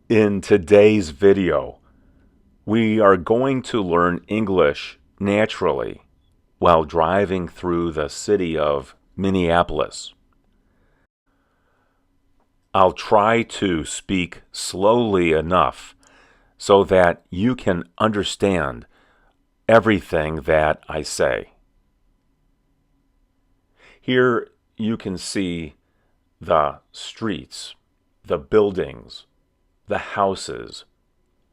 In today's video, we are going to learn English naturally while driving through the city of Minneapolis. I'll try to speak slowly enough so that you can understand everything that I say. Here you can see the streets, the buildings, the houses,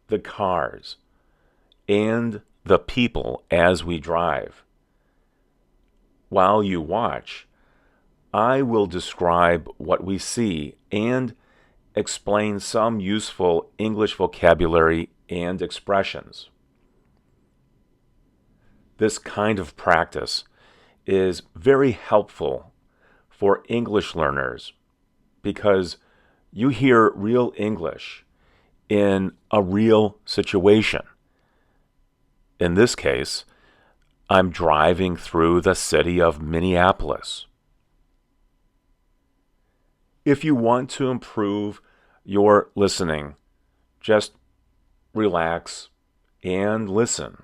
the cars, and the people as we drive. While you watch, I will describe what we see and explain some useful English vocabulary and expressions. This kind of practice is very helpful for English learners because you hear real English in a real situation. In this case, I'm driving through the city of Minneapolis. If you want to improve your listening, just relax and listen.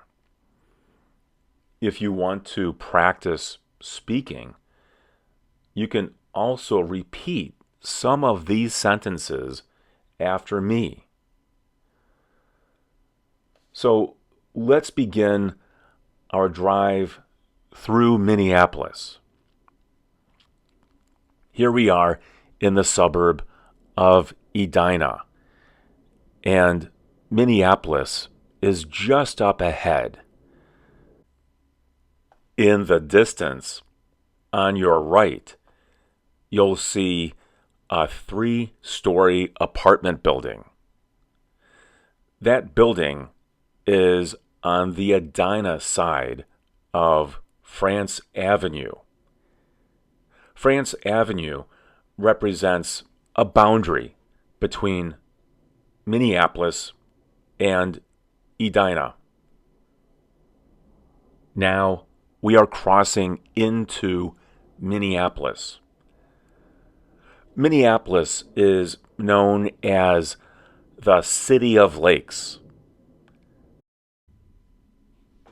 If you want to practice speaking, you can also repeat some of these sentences after me. So let's begin our drive through Minneapolis. Here we are in the suburb of Edina, and Minneapolis is just up ahead. In the distance, on your right, you'll see a 3-story apartment building. That building is on the Edina side of France Avenue. France Avenue represents a boundary between Minneapolis and Edina. Now we are crossing into Minneapolis. Minneapolis is known as the City of Lakes.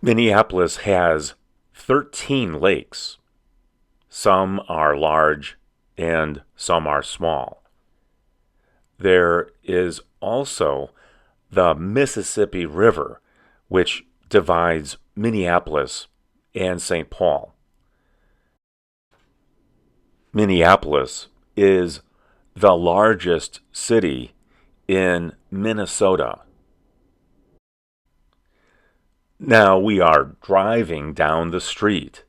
Minneapolis has 13 lakes. Some are large and some are small. There is also the Mississippi River, which divides Minneapolis and St. Paul. Minneapolis is the largest city in Minnesota. Now we are driving down the street.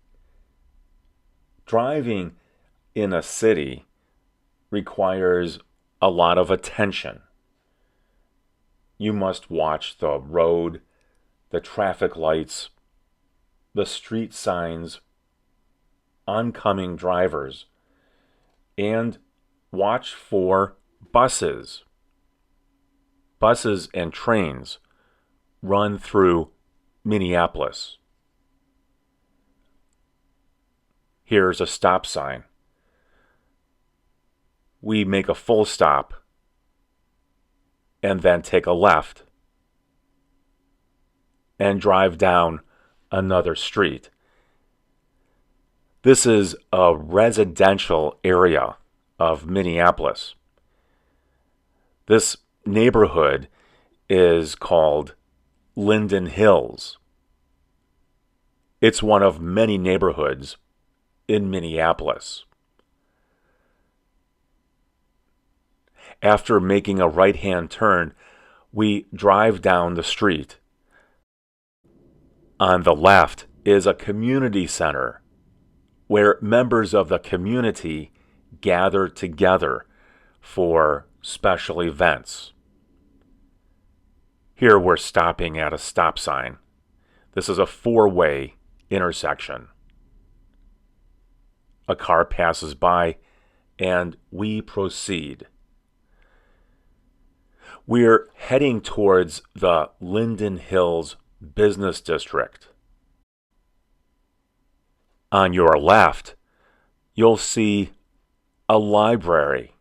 Driving in a city requires a lot of attention. You must watch the road, the traffic lights, the street signs, oncoming drivers, and watch for buses. Buses and trains run through Minneapolis. Here's a stop sign. We make a full stop and then take a left and drive down another street. This is a residential area of Minneapolis. This neighborhood is called Linden Hills. It's one of many neighborhoods in Minneapolis. After making a right-hand turn, we drive down the street. On the left is a community center where members of the community gather together for special events. Here we're stopping at a stop sign. This is a 4-way intersection. A car passes by and we proceed. We're heading towards the Linden Hills Business District. On your left, you'll see a library.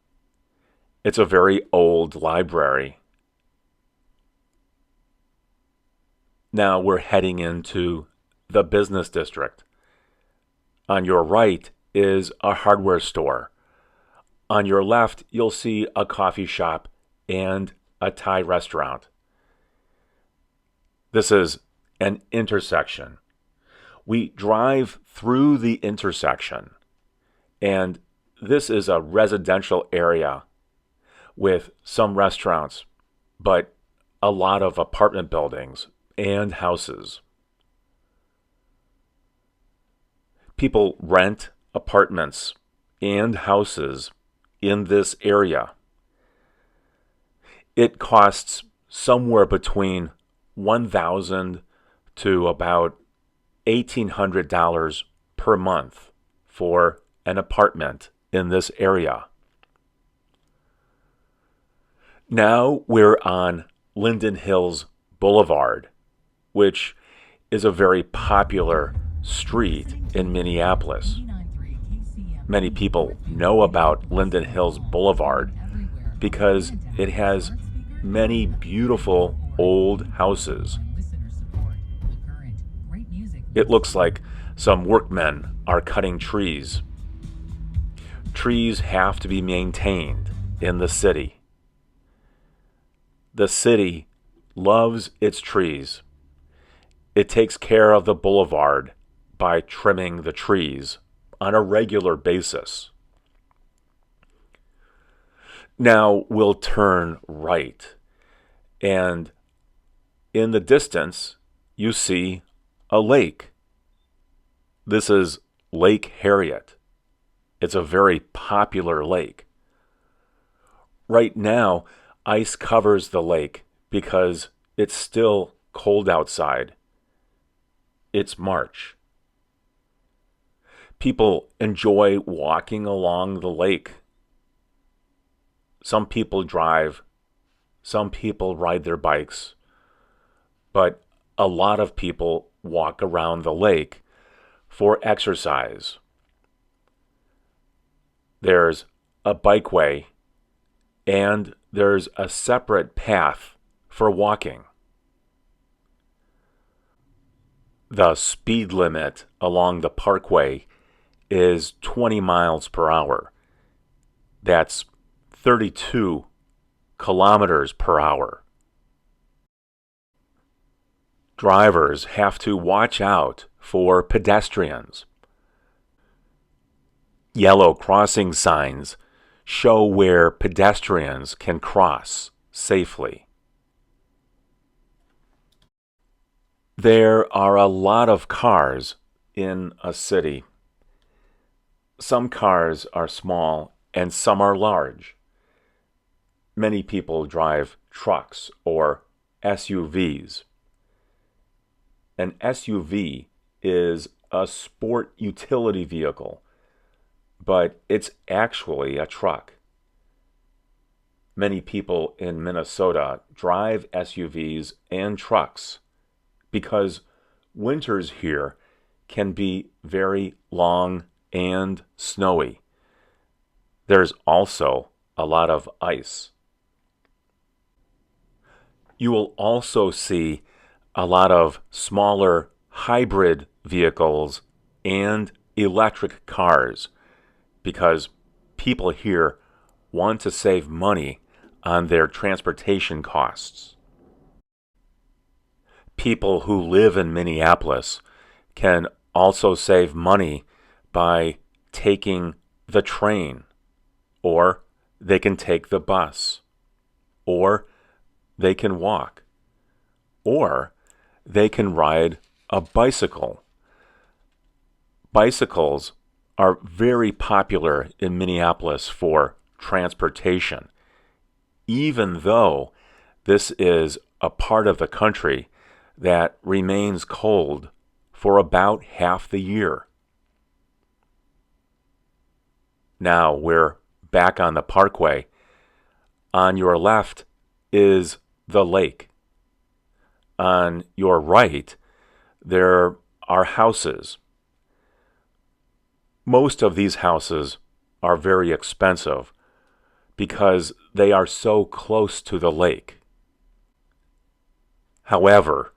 It's a very old library, Now we're heading into the business district. On your right is a hardware store. On your left, you'll see a coffee shop and a Thai restaurant. This is an intersection. We drive through the intersection, and this is a residential area with some restaurants, but a lot of apartment buildings and houses. People rent apartments and houses in this area. It costs somewhere between $1,000 to about $1,800 per month for an apartment in this area. Now we're on Linden Hills Boulevard, which is a very popular street in Minneapolis. Many people know about Linden Hills Boulevard because it has many beautiful old houses. It looks like some workmen are cutting trees. Trees have to be maintained in the city. The city loves its trees. It takes care of the boulevard by trimming the trees on a regular basis. Now we'll turn right, and in the distance you see a lake. This is Lake Harriet. It's a very popular lake. Right now, ice covers the lake because it's still cold outside. It's March. People enjoy walking along the lake. Some people drive, some people ride their bikes, but a lot of people walk around the lake for exercise. There's a bikeway and there's a separate path for walking. The speed limit along the parkway is 20 miles per hour. That's 32 kilometers per hour. Drivers have to watch out for pedestrians. Yellow crossing signs show where pedestrians can cross safely. There are a lot of cars in a city. Some cars are small and some are large. Many people drive trucks or SUVs. An SUV is a sport utility vehicle, but it's actually a truck. Many people in Minnesota drive SUVs and trucks because winters here can be very long and snowy. There's also a lot of ice. You will also see a lot of smaller hybrid vehicles and electric cars because people here want to save money on their transportation costs. People who live in Minneapolis can also save money by taking the train, or they can take the bus, or they can walk, or they can ride a bicycle. Bicycles are very popular in Minneapolis for transportation, even though this is a part of the country that remains cold for about half the year. Now we're back on the parkway. On your left is the lake. On your right, there are houses. Most of these houses are very expensive because they are so close to the lake. However,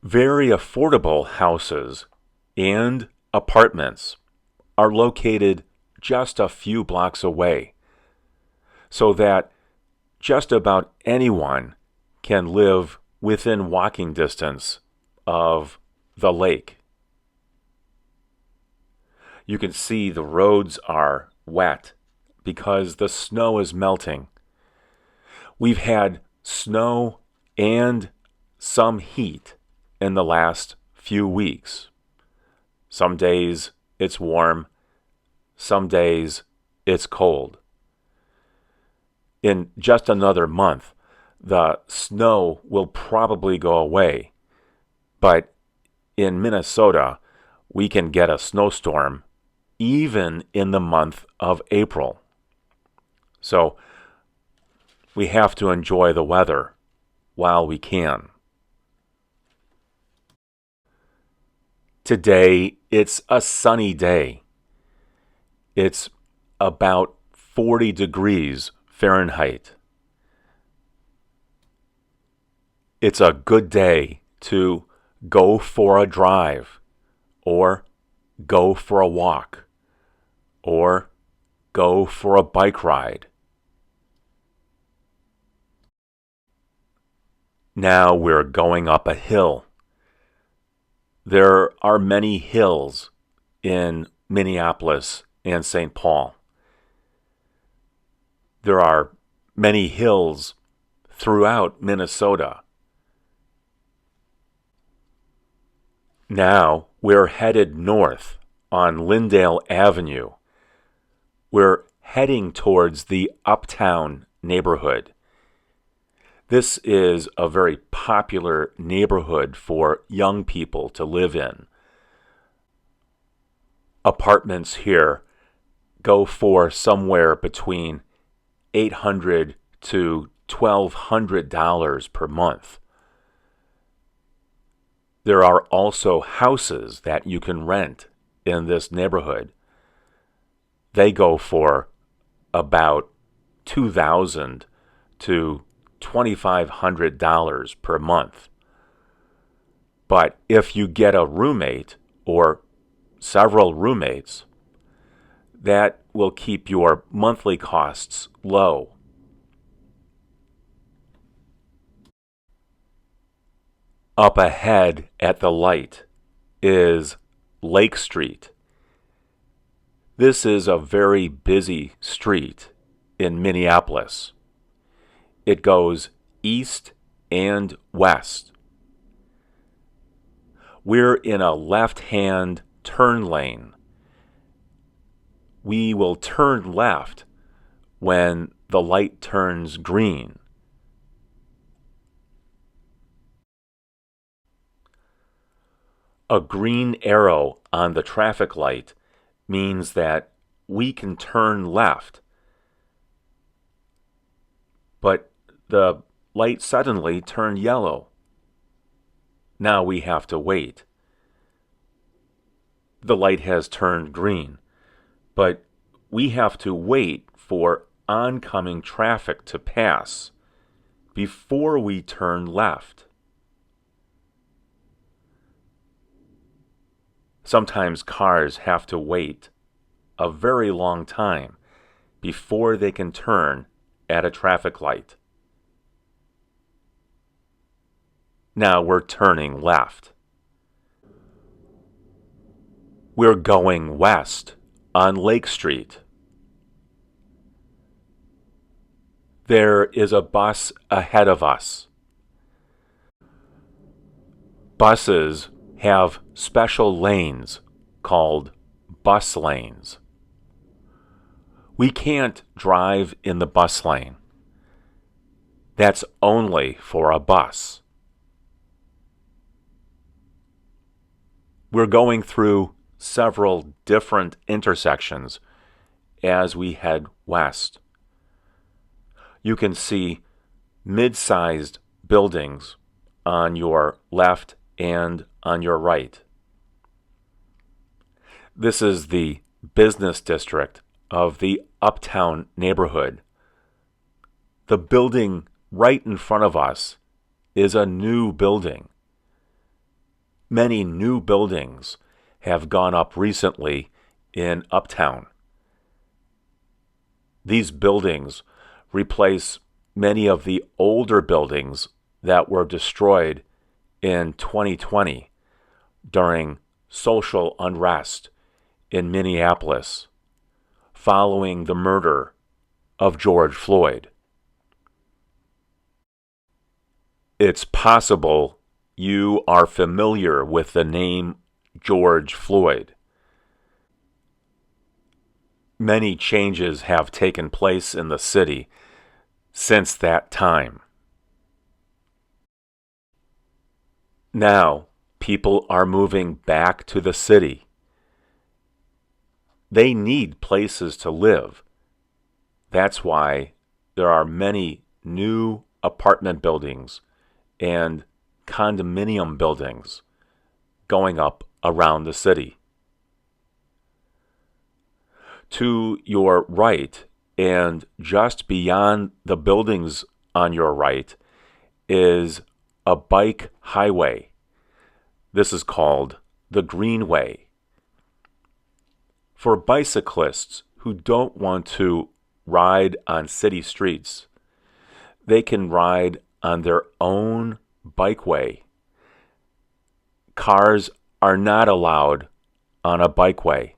Very affordable houses and apartments are located just a few blocks away, so that just about anyone can live within walking distance of the lake. You can see the roads are wet because the snow is melting. We've had snow and some heat in the last few weeks. Some days it's warm, some days it's cold. In just another month, the snow will probably go away, but in Minnesota, we can get a snowstorm even in the month of April. So we have to enjoy the weather while we can. Today, it's a sunny day. It's about 40 degrees Fahrenheit. It's a good day to go for a drive, or go for a walk, or go for a bike ride. Now we're going up a hill. There are many hills in Minneapolis and St. Paul. There are many hills throughout Minnesota. Now we're headed north on Lyndale Avenue. We're heading towards the Uptown neighborhood. This is a very popular neighborhood for young people to live in. Apartments here go for somewhere between $800 to $1,200 per month. There are also houses that you can rent in this neighborhood. They go for about $2,000 to $2,500 per month. But if you get a roommate or several roommates, that will keep your monthly costs low. Up ahead at the light is Lake Street. This is a very busy street in Minneapolis. It goes east and west. We're in a left-hand turn lane. We will turn left when the light turns green. A green arrow on the traffic light means that we can turn left. But the light suddenly turned yellow. Now we have to wait. The light has turned green, but we have to wait for oncoming traffic to pass before we turn left. Sometimes cars have to wait a very long time before they can turn at a traffic light. Now we're turning left. We're going west on Lake Street. There is a bus ahead of us. Buses have special lanes called bus lanes. We can't drive in the bus lane. That's only for a bus. We're going through several different intersections as we head west. You can see mid-sized buildings on your left and on your right. This is the business district of the Uptown neighborhood. The building right in front of us is a new building. Many new buildings have gone up recently in Uptown. These buildings replace many of the older buildings that were destroyed in 2020 during social unrest in Minneapolis following the murder of George Floyd. It's possible you are familiar with the name George Floyd. Many changes have taken place in the city since that time. Now, people are moving back to the city. They need places to live. That's why there are many new apartment buildings and condominium buildings going up around the city. To your right and just beyond the buildings on your right is a bike highway. This is called the Greenway. For bicyclists who don't want to ride on city streets, they can ride on their own bikeway. Cars are not allowed on a bikeway.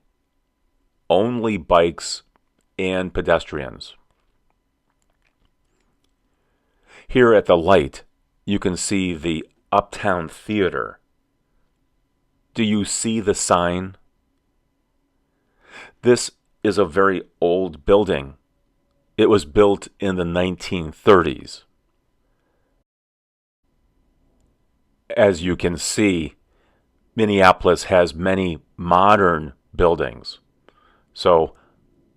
Only bikes and pedestrians. Here at the light, you can see the Uptown Theater. Do you see the sign? This is a very old building. It was built in the 1930s. As you can see, Minneapolis has many modern buildings. So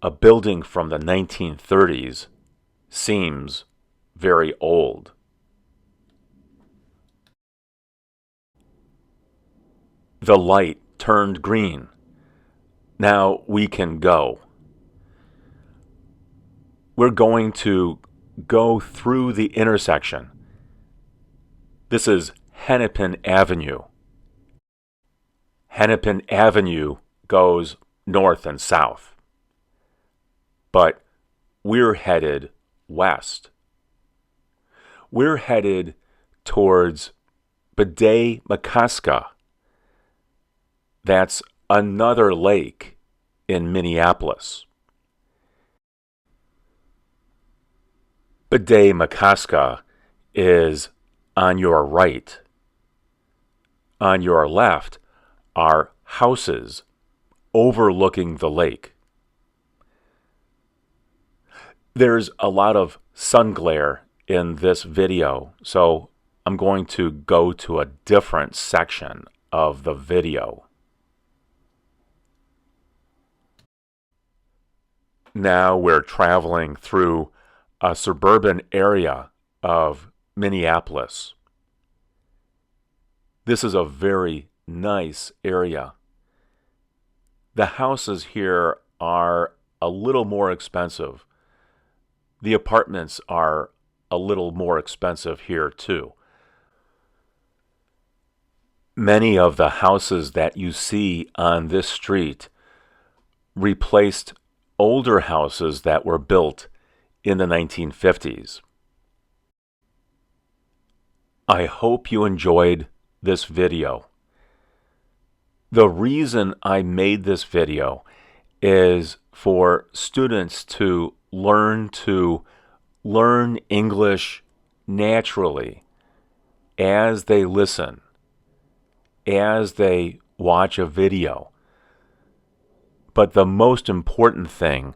a building from the 1930s seems very old. The light turned green. Now we can go. We're going to go through the intersection. This is Hennepin Avenue. Hennepin Avenue goes north and south. But we're headed west. We're headed towards Minneapolis. That's another lake in Minneapolis. Minneapolis is on your right. On your left are houses overlooking the lake. There's a lot of sun glare in this video, so I'm going to go to a different section of the video. Now we're traveling through a suburban area of Minneapolis. This is a very nice area. The houses here are a little more expensive. The apartments are a little more expensive here too. Many of the houses that you see on this street replaced older houses that were built in the 1950s. I hope you enjoyed this video. The reason I made this video is for students to learn English naturally as they listen, as they watch a video. But the most important thing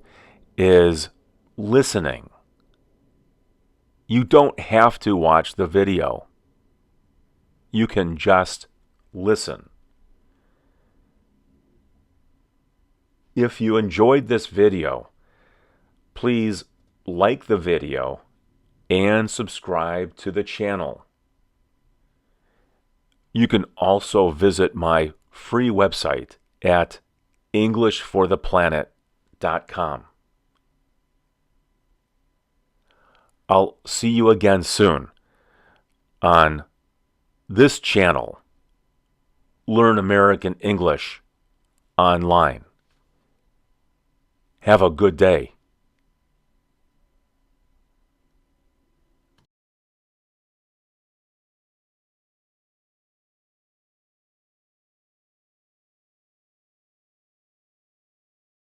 is listening. You don't have to watch the video. You can just listen. If you enjoyed this video, please like the video and subscribe to the channel. You can also visit my free website at EnglishForThePlanet.com. I'll see you again soon on this channel. learn American English online. Have a good day.